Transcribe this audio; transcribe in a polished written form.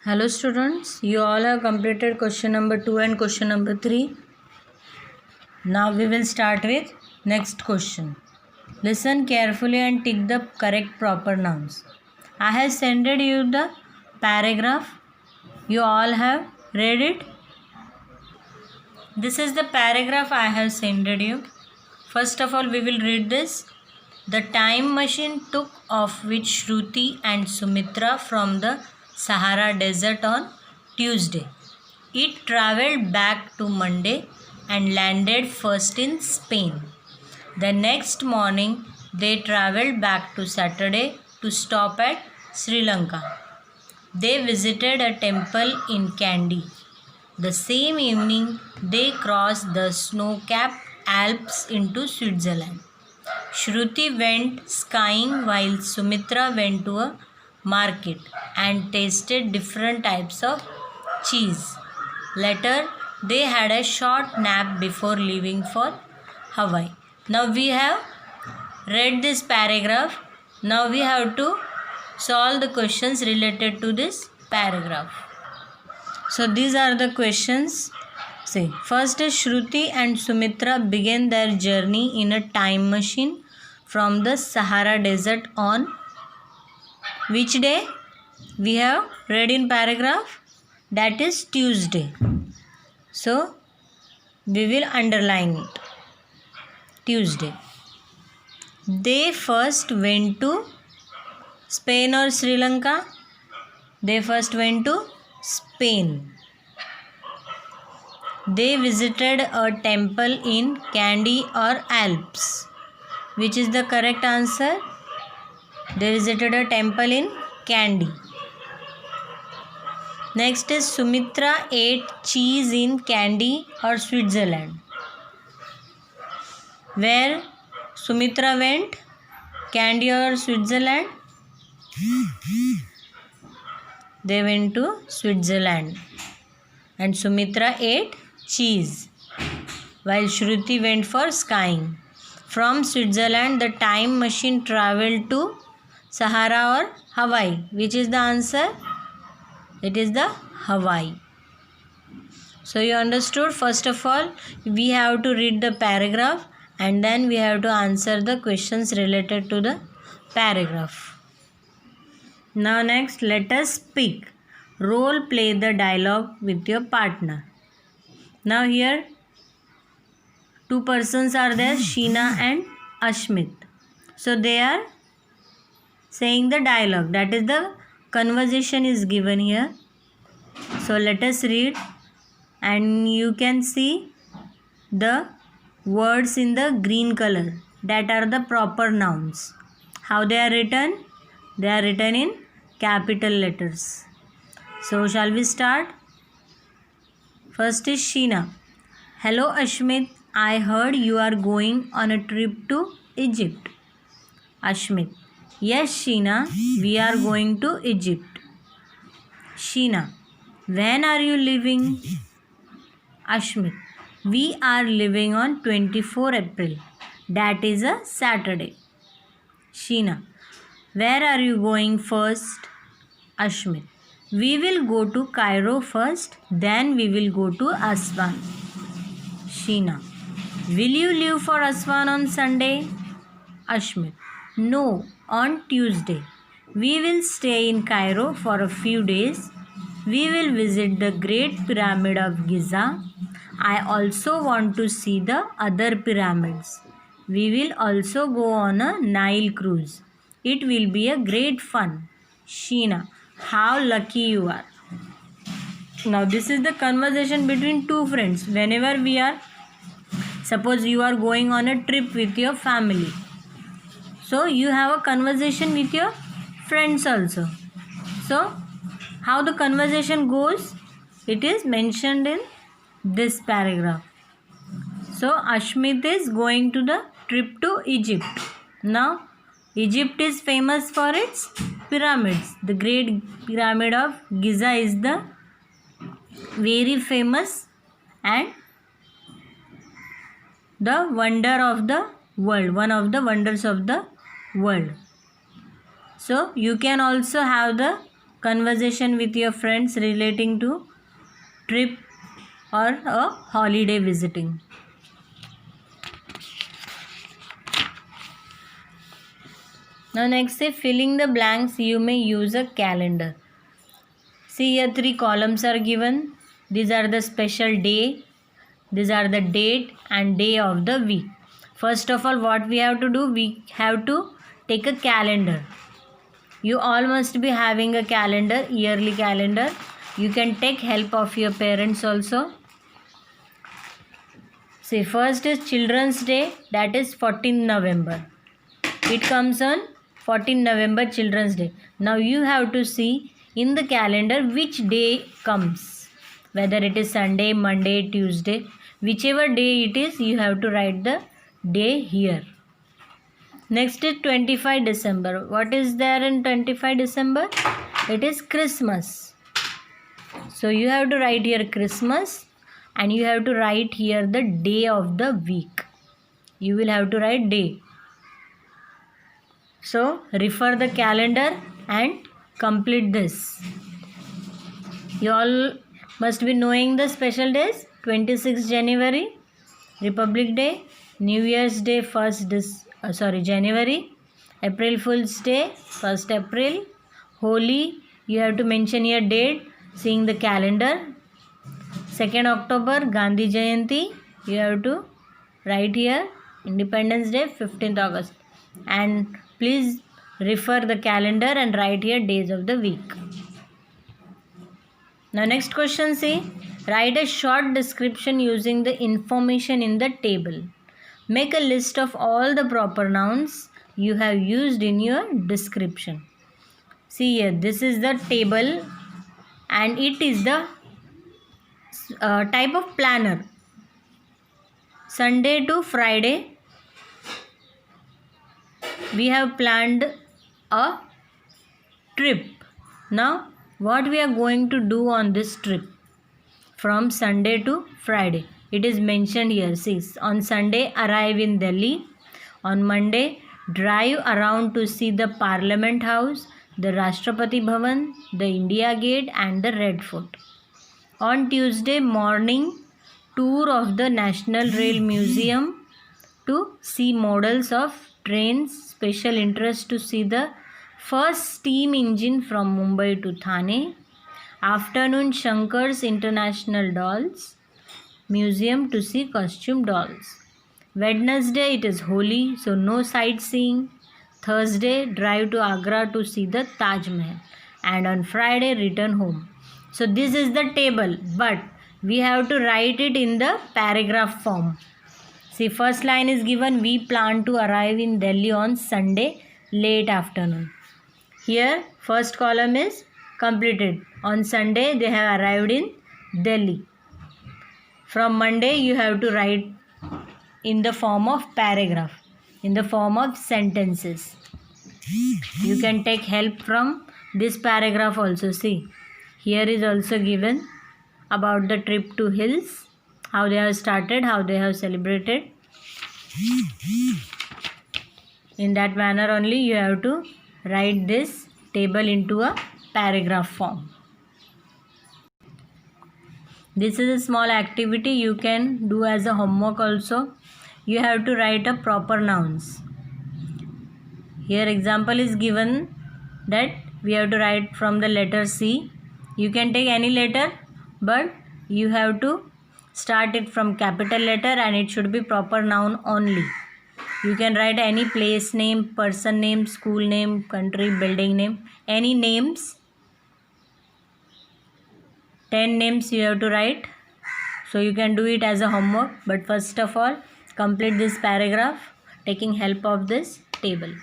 Hello students, you all have completed question number 2 and question number 3. Now we will start with next question. Listen carefully and tick the correct proper nouns. I have sent you the paragraph. You all have read it. This is the paragraph I have sent you. First of all, we will read this. The time machine took off with Shruti and Sumitra from the Sahara Desert on Tuesday. It travelled back to Monday and landed first in Spain. The next morning, they travelled back to Saturday to stop at Sri Lanka. They visited a temple in Kandy. The same evening, they crossed the snow-capped Alps into Switzerland. Shruti went skiing while Sumitra went to a market and tasted different types of cheese. Later, they had a short nap before leaving for Hawaii. Now we have read this paragraph. Now we have to solve the questions related to this paragraph. So these are the questions. See, first is Shruti and Sumitra began their journey in a time machine from the Sahara Desert on which day? We have read in paragraph, that is Tuesday. So we will underline it. Tuesday. They first went to Spain or Sri Lanka. They first went to Spain. They visited a temple in Kandy or Alps. Which is the correct answer? They visited a temple in Kandy. Next is Sumitra ate cheese in Kandy or Switzerland. Where Sumitra went? Kandy or Switzerland? They went to Switzerland. And Sumitra ate cheese while Shruti went for skiing. From Switzerland, the time machine travelled to Sahara or Hawaii. Which is the answer? It is the Hawaii. So you understood? First of all, we have to read the paragraph and then we have to answer the questions related to the paragraph. Now next, let us speak. Role play the dialogue with your partner. Now here, two persons are there, Sheena and Ashmit. So they are saying the dialogue. That is the conversation is given here. So let us read and you can see the words in the green color. That are the proper nouns. How they are written? They are written in capital letters. So shall we start? First is Sheena. Hello Ashmit, I heard you are going on a trip to Egypt. Ashmit. Yes Sheena, we are going to Egypt. Sheena. When are you leaving? Ashmit. We are leaving on 24 April. That is a Saturday. Sheena. Where are you going first? Ashmit. We will go to Cairo first, then we will go to Aswan. Sheena. Will you leave for Aswan on Sunday? Ashmit. No, on Tuesday. We will stay in Cairo for a few days. We will visit the Great Pyramid of Giza. I also want to see the other pyramids. We will also go on a Nile cruise. It will be a great fun. Sheena. How lucky you are. Now this is the conversation between two friends. Whenever we are, suppose you are going on a trip with your family. So you have a conversation with your friends also. So how the conversation goes? It is mentioned in this paragraph. So Ashmit is going to the trip to Egypt. Now Egypt is famous for its pyramids. The Great Pyramid of Giza is the very famous and the wonder of the world, one of the wonders of the world. So you can also have the conversation with your friends relating to trip or a holiday visiting. Now next say filling the blanks, you may use a calendar. See here 3 columns are given. These are the special day. These are the date and day of the week. First of all, what we have to do? We have to take a calendar. You all must be having a calendar, yearly calendar. You can take help of your parents also. See, first is Children's Day, that is 14 November. It comes on 14 November, Children's Day. Now you have to see in the calendar which day comes. Whether it is Sunday, Monday, Tuesday, whichever day it is, you have to write the day here. Next is 25 December. What is there in 25 December? It is Christmas. So you have to write here Christmas and you have to write here the day of the week. You will have to write day. So refer the calendar and complete this. You all must be knowing the special days. 26 January, Republic Day, New Year's Day, January, April Fool's Day, 1st April, Holi, you have to mention your date, seeing the calendar. 2nd October, Gandhi Jayanti, you have to write here, Independence Day, 15th August. And please refer the calendar and write here days of the week. Now next question say, write a short description using the information in the table. Make a list of all the proper nouns you have used in your description. See here, this is the table and it is the type of planner. Sunday to Friday, we have planned a trip. Now, what we are going to do on this trip from Sunday to Friday? It is mentioned here. See, on Sunday, arrive in Delhi. On Monday, drive around to see the Parliament House, the Rashtrapati Bhavan, the India Gate and the Red Fort. On Tuesday morning, tour of the National Rail Museum to see models of trains. Special interest to see the first steam engine from Mumbai to Thane. Afternoon, Shankar's International Dolls Museum to see costume dolls. Wednesday, it is Holi, so no sightseeing. Thursday, drive to Agra to see the Taj Mahal. And on Friday, return home. So this is the table, but we have to write it in the paragraph form. See, first line is given, we plan to arrive in Delhi on Sunday late afternoon. Here, first column is completed. On Sunday, they have arrived in Delhi. From Monday, you have to write in the form of paragraph, in the form of sentences. You can take help from this paragraph also. See, here is also given about the trip to hills, how they have started, how they have celebrated. In that manner only you have to write this table into a paragraph form. This is a small activity you can do as a homework also. You have to write a proper nouns. Here example is given that we have to write from the letter C. You can take any letter, but you have to start it from capital letter and it should be proper noun only. You can write any place name, person name, school name, country, building name, any names. 10 names you have to write. So you can do it as a homework, but first of all complete this paragraph taking help of this table.